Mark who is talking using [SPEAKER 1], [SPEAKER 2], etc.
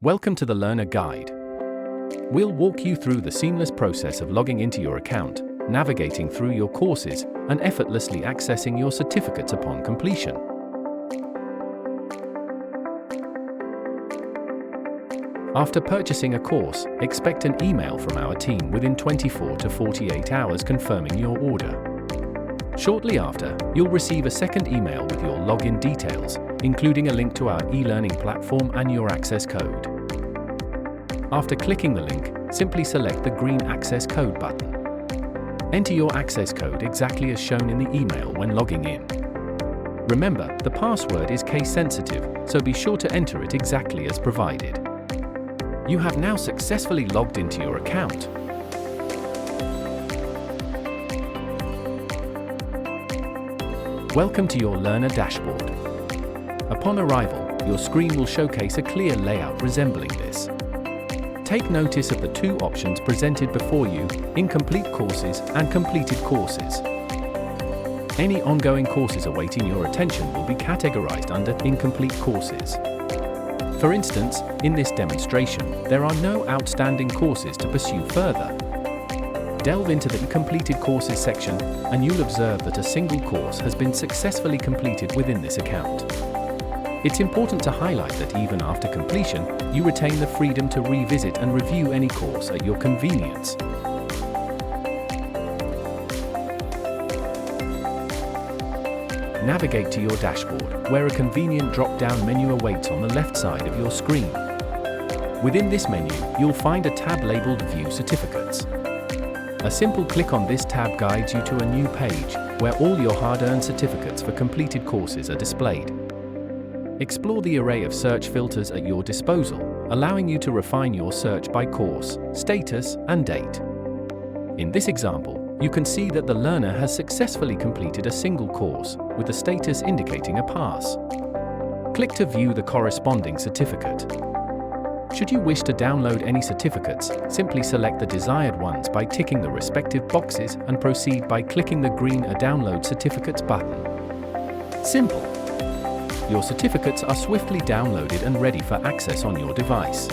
[SPEAKER 1] Welcome to the Learner Guide. We'll walk you through the seamless process of logging into your account, navigating through your courses, and effortlessly accessing your certificates upon completion. After purchasing a course, expect an email from our team within 24 to 48 hours confirming your order. Shortly after, you'll receive a second email with your login details, including a link to our e-learning platform and your access code. After clicking the link, simply select the green Access Code button. Enter your access code exactly as shown in the email when logging in. Remember, the password is case-sensitive, so be sure to enter it exactly as provided. You have now successfully logged into your account. Welcome to your Learner dashboard. Upon arrival, your screen will showcase a clear layout resembling this. Take notice of the two options presented before you: incomplete courses and completed courses. Any ongoing courses awaiting your attention will be categorized under incomplete courses. For instance, in this demonstration, there are no outstanding courses to pursue further. Delve into the completed courses section, and you'll observe that a single course has been successfully completed within this account. It's important to highlight that even after completion, you retain the freedom to revisit and review any course at your convenience. Navigate to your dashboard, where a convenient drop-down menu awaits on the left side of your screen. Within this menu, you'll find a tab labeled View Certificates. A simple click on this tab guides you to a new page, where all your hard-earned certificates for completed courses are displayed. Explore the array of search filters at your disposal, allowing you to refine your search by course, status, and date. In this example, you can see that the learner has successfully completed a single course, with the status indicating a pass. Click to view the corresponding certificate. Should you wish to download any certificates, simply select the desired ones by ticking the respective boxes and proceed by clicking the green Download Certificates button. Simple! Your certificates are swiftly downloaded and ready for access on your device.